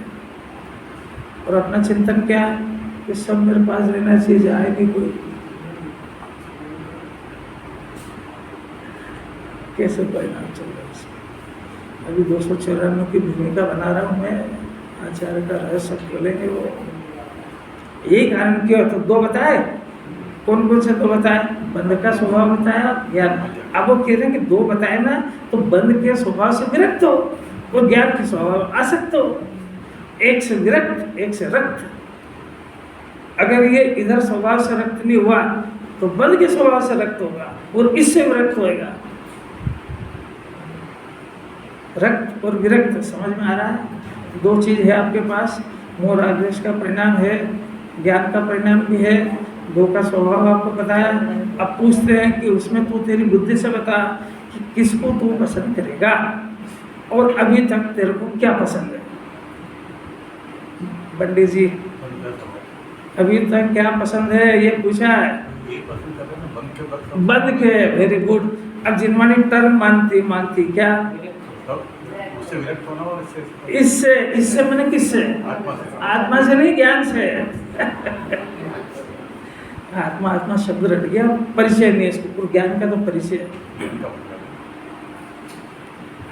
और अपना चिंतन क्या है कि सब मेरे पास रहना चाहिए, जाए नहीं कोई। कैसे परिणाम चल रहा है इसका? अभी 294 की भूमिका बना रहा हूँ मैं, आचार्य का रहस्य खोलेंगे वो। यही कारण क्यों? तो 2 बताए, कौन कौन से 2 बताए? बंध का स्वभाव बताया, ज्ञान। अब वो कह रहे हैं कि 2 बताए ना, तो बंध के स्वभाव से विरक्त हो और ज्ञान के स्वभाव आसक्त हो। एक से विरक्त, एक से रक्त। अगर ये इधर स्वभाव से रक्त नहीं हुआ तो बंध के स्वभाव से रक्त होगा और इससे विरक्त होएगा। रक्त और विरक्त समझ में आ रहा है? 2 चीज है आपके पास, मोह राग द्वेष का परिणाम है, ज्ञान का परिणाम भी है। 2 का स्वभाव आपको बताया। अब पूछते हैं कि उसमें तू तेरी बुद्धि से बता कि किसको तू पसंद करेगा, और अभी तक तेरे को क्या पसंद है? पंडित जी, अभी तक क्या पसंद है ये पूछा है। बंद के, वेरी गुड। अब जिनवानी टर्म मानती क्या? उससे विरक्त होना और इससे मैंने किससे? आत्मा से नहीं, ज्ञान से। आत्मा शब्द रट गया, परिचय नहीं है इसको, ज्ञान का तो परिचय है।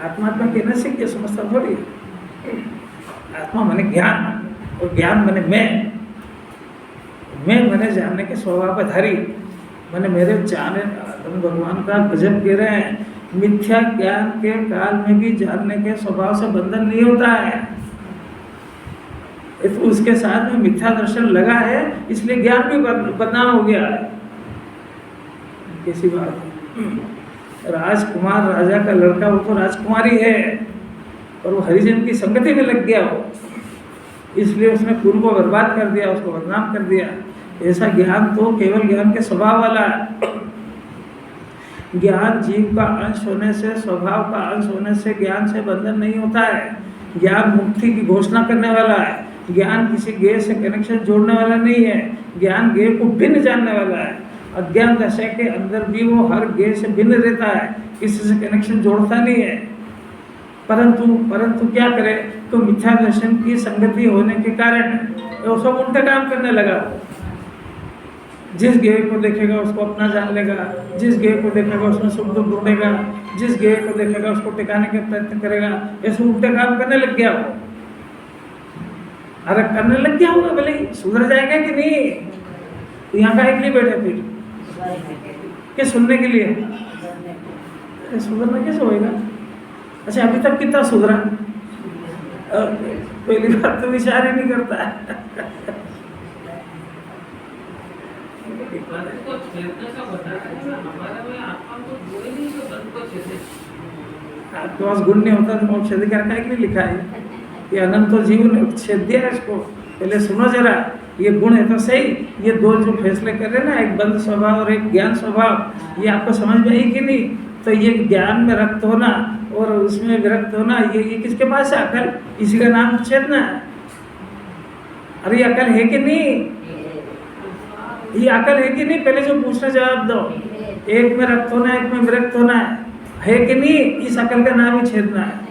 आत्मा कहने से क्या समझता थोड़ी। आत्मा माने ज्ञान, और ज्ञान माने मैं मैंने जानने के स्वभाव धारी, मैंने मेरे जाने भगवान का गजब कह रहे हैं। मिथ्या ज्ञान के काल में भी जानने के स्वभाव से बंधन नहीं होता है। तो उसके साथ में मिथ्या दर्शन लगा है, इसलिए ज्ञान भी बदनाम हो गया है। कैसी बात है? राजकुमार राजा का लड़का, वो तो राजकुमारी है, और वो हरिजन की संगति में लग गया हो, इसलिए उसने कुल को बर्बाद कर दिया, उसको बदनाम कर दिया। ऐसा ज्ञान तो केवल ज्ञान के स्वभाव वाला है। ज्ञान जीव का अंश होने से, स्वभाव का अंश होने से ज्ञान से बंधन नहीं होता है। ज्ञान मुक्ति की घोषणा करने वाला है। ज्ञान किसी गेय से कनेक्शन जोड़ने वाला नहीं है, ज्ञान गेय को भिन्न जानने वाला है। अज्ञान दशा के अंदर भी वो हर गेय से भिन्न रहता है, किसी से कनेक्शन जोड़ता नहीं है। परंतु क्या करे, तो मिथ्या दर्शन की संगति होने के कारण वो सब उल्टा काम करने लगा। जिस गेय को देखेगा उसको अपना जान लेगा, जिस गेय को देखेगा उसमें सुख दुख ढूंढेगा, जिस गेय को देखेगा उसको टिकाने के प्रयत्न करेगा। ऐसे उल्टे काम करने लग गया वो। अरे करने लग गया होगा, भले ही सुधर जाएगा कि नहीं? तो यहाँ का एक नहीं बैठे फिर क्या सुनने के लिए? सुधरना कैसे होएगा? अच्छा अभी तक कितना सुधरा? पहली बात तो विचार ही नहीं करता है। को छेदने का बताया है, हमारे में आत्मा को जोड़े नहीं तो बंद को छेदे। आपके पास गुण नहीं होता तो मोक्ष अधिकार का एक लिखा है कि अनंत जीव ने छेद दिया है इसको। पहले सुनो जरा, ये गुण है तो सही, ये दो जो फैसले कर रहे हैं ना, एक बंद स्वभाव और एक ज्ञान स्वभाव, ये आपको समझ में आई कि नहीं? तो ये ज्ञान में रक्त होना और उसमें विरक्त होना, ये किसके पास है? अकल। इसी का नाम छेदना है। अरे ये अकल है कि नहीं? ये अकल है कि नहीं? पहले जो पूछना जवाब दो। एक में रक्त होना, एक में विरक्त होना है कि नहीं? इस अकल का नाम ही छेदना है।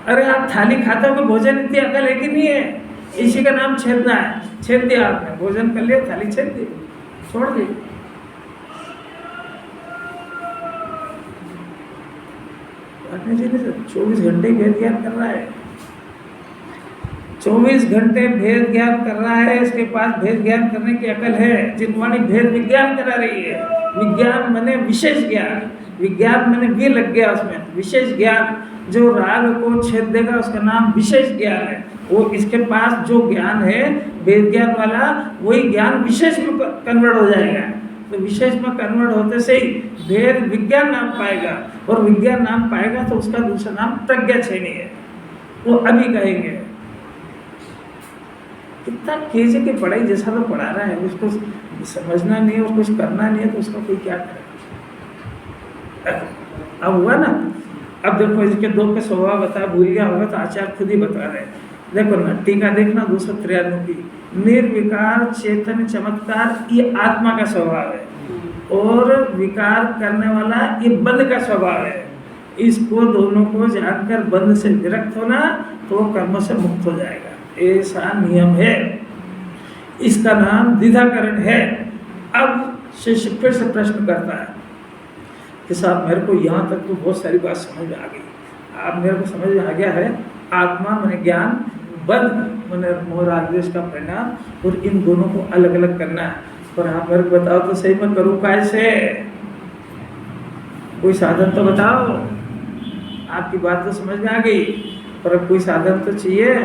अरे आप थाली खाते हो, भोजन इतनी अकल है कि नहीं है? इसी का नाम छेदना है। छेद दिया आपने, भोजन कर लिया, थाली छेद दी, छोड़ दी। जी ने 24 घंटे भेद ज्ञान कर रहा है, 24 घंटे भेद ज्ञान कर रहा है। इसके पास भेद ज्ञान करने की अकल है। जिनवाणी भेद विज्ञान करा रही है। विज्ञान माने विशेष ज्ञान, विज्ञान माने भी लग गया उसमें विशेष ज्ञान। जो राग को छेद देगा उसका नाम विशेष ज्ञान है। वो इसके पास जो ज्ञान है वेद ज्ञान वाला, वही ज्ञान विशेष में कन्वर्ट हो जाएगा। तो विशेष में कन्वर्ट होते से ही भेद विज्ञान नाम पाएगा, और विज्ञान नाम पाएगा तो उसका दूसरा नाम प्रज्ञा छेनी है। वो अभी कहेंगे। कितना केजे की पढ़ाई जैसा तो पढ़ा रहा है, उसको समझना नहीं है और कुछ करना नहीं है, तो उसका कोई क्या करे? अब हुआ ना। अब देखो इसके दो के स्वभाव बता, भूल गया होगा तो आचार्य खुद ही बता रहे हैं। देखो ना, टीका देखना 293 की। निर्विकार चेतन चमत्कार ये आत्मा का स्वभाव है, और विकार करने वाला ये बंध का स्वभाव है। इसको दोनों को जानकर बंध से विरक्त होना तो कर्म से मुक्त हो जाएगा, ऐसा नियम है। इसका नाम द्विधाकरण है। अब शिष्य फिर से प्रश्न करता है कि साहब मेरे को यहाँ तक तो बहुत सारी बात समझ में आ गई, आप मेरे को समझ में आ गया है आत्मा माने ज्ञान, बंध माने मोह राग द्वेष का परिणाम, और इन दोनों को अलग अलग करना है। पर आप मेरे को बताओ तो सही, मैं करूँ कैसे? कोई साधन तो बताओ। आपकी बात तो समझ में आ गई, पर अब कोई साधन तो चाहिए।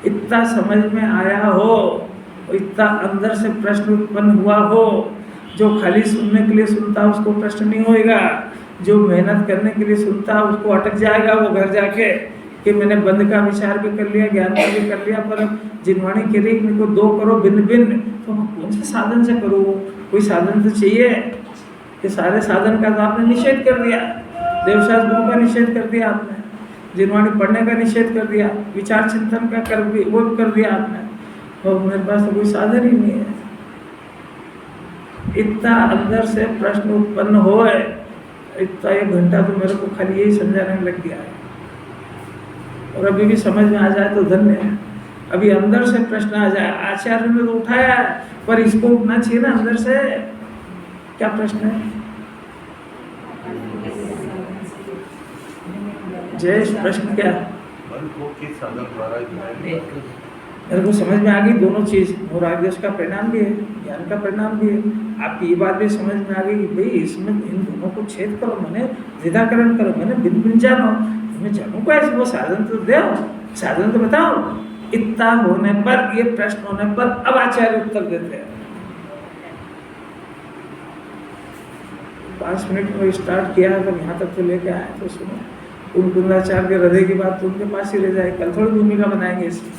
इतना समझ में आया हो, इतना अंदर से प्रश्न उत्पन्न हुआ हो, जो खाली सुनने के लिए सुनता उसको प्रश्न नहीं होएगा, जो मेहनत करने के लिए सुनता उसको अटक जाएगा वो घर जाके कि मैंने बंध का विचार भी कर लिया, ज्ञान का भी कर लिया, पर जिनवाणी के लिए मेरे को दो करो भिन्न भिन्न, तो मैं कौन से साधन से करूँ? कोई साधन तो चाहिए। कि सारे साधन का तो आपने निषेध कर दिया, देवशास्त्र गुरु का निषेध कर दिया आपने, जिनवाणी पढ़ने का निषेध कर दिया, विचार चिंतन का कर वो कर दिया आपने, और मेरे पास तो कोई साधन ही नहीं है। इतना अंदर से प्रश्न उत्पन्न हो है, इतना 1 घंटा तो मेरे को खाली यही समझाने में लग गया है, और अभी भी समझ में आ जाए तो धन्य है। अभी अंदर से प्रश्न आ जाए, आचार्य ने तो उठाया पर इसको उठना चाहिए ना अंदर से। क्या प्रश्न है? जयेश प्रश्न क्या? मन को किस साधन द्वारा मेरे को समझ में आ गई दोनों चीज, मोह राग द्वेष का परिणाम भी है, ज्ञान का परिणाम भी है। आपकी ये बात भी समझ में आ गई कि भाई इसमें इन दोनों को छेद करो, मैंने द्विधाकरण करो, मैंने भिन्न भिन्न जानो, मैं जानू को ऐसे वो साधन तो दो, साधन तो बताओ। इतना होने पर, ये प्रश्न होने पर अब आचार्य उत्तर देते हैं। 5 मिनट में स्टार्ट किया है, तो यहाँ तक तो लेके आए तो सुनो। उन कुंदाचार्य के हृदय की बात तो उनके पास ही रह जाए, कल थोड़ी भूमिका बनाएंगे इसकी।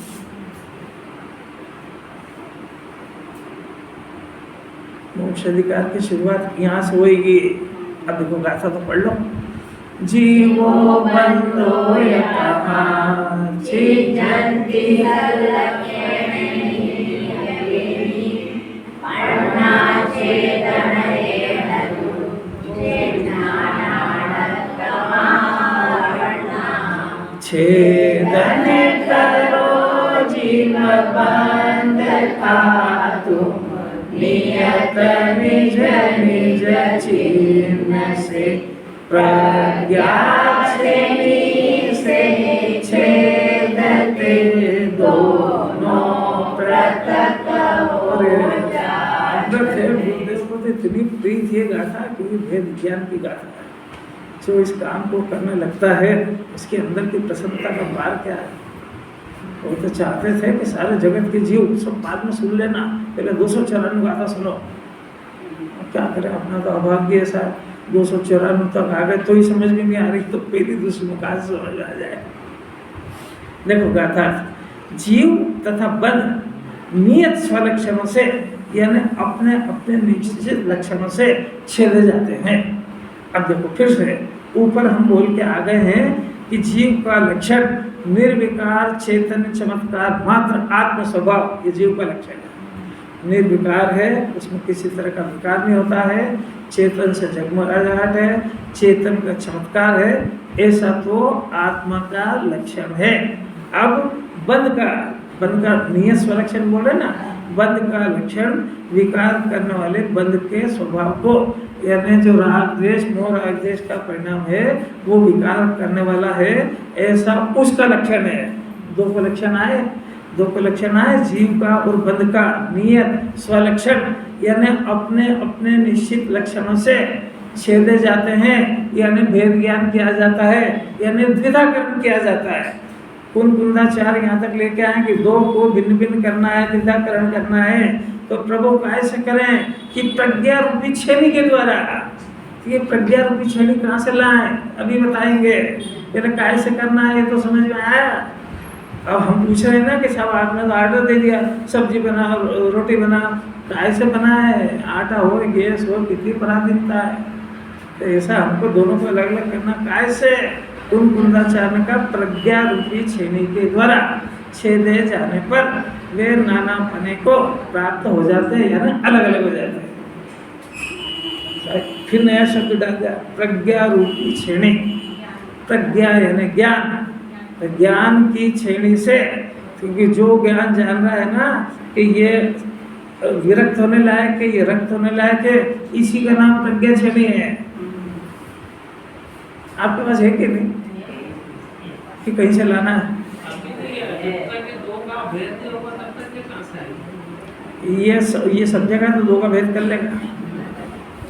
मोक्ष अधिकार की शुरुआत यहाँ से होगी। अब देखो गाथा तो पढ़ लो, जीवो बंधो यतः छिद्यन्ति छेदन करो जीव बंध खातु नियत निज निज चिन्ह से प्रज्ञा से छेदते दोनों पृथक हो जाते। गुरुदेव को इतनी प्रीत ये गाथा क्योंकि भेद ज्ञान की गाथा है। जो इस काम को करने लगता है उसके अंदर की प्रसन्नता का पार क्या है। वो तो चाहते थे कि सारे जगत के जीव सब बाद में सुन लेना, पहले 294 गाथा सुनो। क्या करें, अपना तो अभाग्य ऐसा 294 तक आ गए तो ही समझ में नहीं आ रही, तो पहली दूसरी में कहाँ से समझ आ जाए। देखो गाथा, जीव तथा बद्ध नियत स्वलक्षणों से यानी अपने अपने निश्चित लक्षणों से छेदे जाते हैं। अब देखो फिर से ऊपर हम बोल के आ गए हैं कि जीव का लक्षण निर्विकार चैतन्य चमत्कार मात्र आत्म स्वभाव, ये जीव का लक्षण है। निर्विकार है, उसमें किसी तरह का विकार नहीं होता है, चेतन से जगमगाहट है, चेतन का चमत्कार है, ऐसा तो आत्मा का लक्षण है। अब बंध का नियत स्वलक्षण बोल रहे ना, बंध का लक्षण विकार करने वाले बंध के स्वभाव को, यानी जो राग द्वेष मोह राग द्वेष का परिणाम है वो विकार करने वाला है, ऐसा उसका लक्षण है। दो को लक्षण आए जीव का और बंध का नियत स्वलक्षण, यानी अपने अपने निश्चित लक्षणों से छेदे जाते हैं, यानी भेद ज्ञान किया जाता है, यानी द्विधाकरण किया जाता है। कुंदाचार यहाँ तक लेके आए कि दो को भिन्न भिन्न करना है, द्विधाकरण करना है, तो प्रभु कैसे करें कि प्रज्ञा रूपी छेनी के द्वारा। ये प्रज्ञा रूपी छेनी कहाँ से लाएं अभी बताएंगे, ये कैसे करना है ये तो समझ में आया। अब हम पूछ रहे हैं ना कि साहब आपने तो ऑर्डर दे दिया, सब्जी बनाओ रोटी बनाओ, कैसे बनाए, आटा हो गैस हो, कितनी पराधीनता है। तो ऐसा हमको दोनों को अलग अलग करना कैसे। कुंदाचारण का प्रज्ञा रूपी छेनी के द्वारा छेदे जाने पर वे नाना पने को प्राप्त हो जाते हैं, यानी अलग अलग हो जाते हैं। फिर नया शब्द डाल दिया, प्रज्ञा रूपी छेनी। प्रज्ञा यानी ज्ञान, तो ज्ञान की छेनी से, क्योंकि जो ज्ञान जान रहा है ना कि ये विरक्त होने लायक है, ये रक्त होने लायक है, इसी का नाम प्रज्ञा छेनी है। आपके पास है कि नहीं, कि कहीं से लाना है? ये सब जगह तो दो का भेद कर लेगा।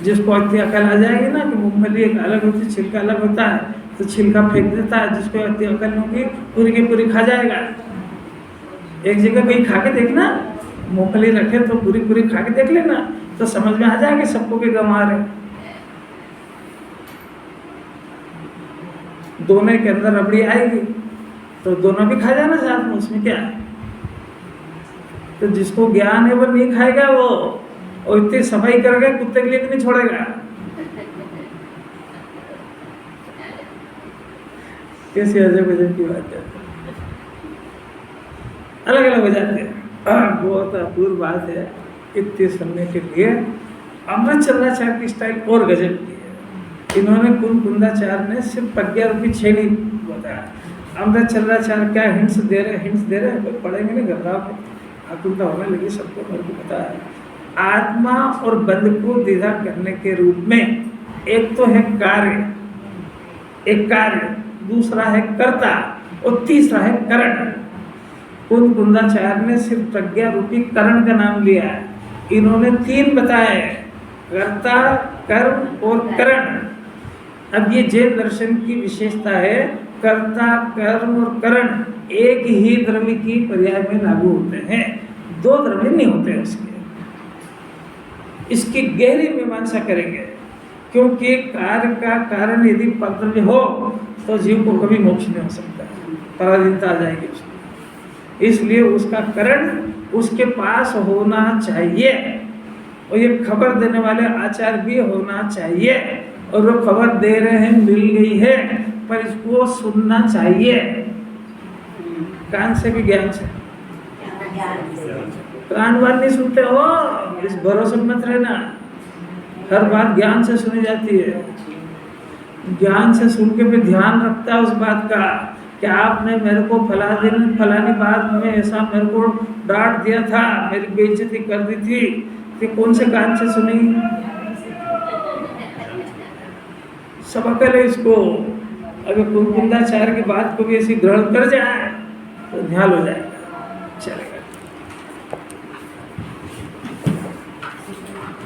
जिसको अति अकल आ जाएगी ना कि मूंगफली एक अलग होती है, छिलका अलग होता है, तो छिलका फेंक देता है। जिसको अति अकल होगी पूरी की पूरी खा जाएगा। एक जगह कहीं खा के देखना, मूंगफली रखे तो पूरी खा के देख लेना, तो समझ में आ जाएगा सबको के गंवा रहे। दोनों के अंदर रबड़ी आएगी तो दोनों भी खा जाना साथ में, उसमें क्या है। तो जिसको ज्ञान है वो नहीं खाएगा, वो और इतनी सफाई करेगा कुत्ते के लिए भी नहीं छोड़ेगा। कैसी अजब अजब की बात है, अलग अलग हो जाते हैं। बहुत अपूर्व बात है। इतने सुनने के लिए अमृत चंद्राचार्य की स्टाइल और गजब की है। इन्होंने कुंदाचार्य ने सिर्फ प्रज्ञा रूपी छेनी बताया। अमृत चंद्राचार्य क्या हिंट्स दे रहे कोई पढ़ेंगे नहीं, घबराओ आकुलता होने लगी सबको, मेरे को पता है। आत्मा और बंध को द्विधा करने के रूप में एक तो है कार्य, दूसरा है कर्ता और तीसरा है करण। कुंदाचार्य ने सिर्फ प्रज्ञा रूपी करण का नाम लिया है। इन्होंने तीन बताए, कर्ता, कर्म और करण। अब ये जैन दर्शन की विशेषता है, कर्ता, कर्म और करण एक ही द्रव्य की पर्याय में लागू होते हैं, दो द्रव्य नहीं होते उसके। इसकी गहरी मीमांसा करेंगे, क्योंकि कार्य का कारण यदि परद्रव्य हो तो जीव को कभी मोक्ष नहीं हो सकता, पराधीनता आ जाएगी उसकी। इसलिए उसका करण उसके पास होना चाहिए, और ये खबर देने वाले आचार्य भी होना चाहिए, और वो खबर दे रहे हैं मिल गई है, पर इसको सुनना चाहिए कान से भी ज्ञान से। कानवान नहीं सुनते हो, इस भरोसे मत रहना। हर बात ज्ञान से सुनी जाती है, ज्ञान से सुन के भी ध्यान रखता है उस बात का कि आपने मेरे को फलानी बात में ऐसा मेरे को डांट दिया था, मेरी बेइज्जती कर दी थी, कि कौन से कान से सुनी। सब अकल है इसको। अगर कुंदाचार्य की बात को भी ऐसी ग्रहण कर जाए तो ध्यान हो जाएगा, चलेगा।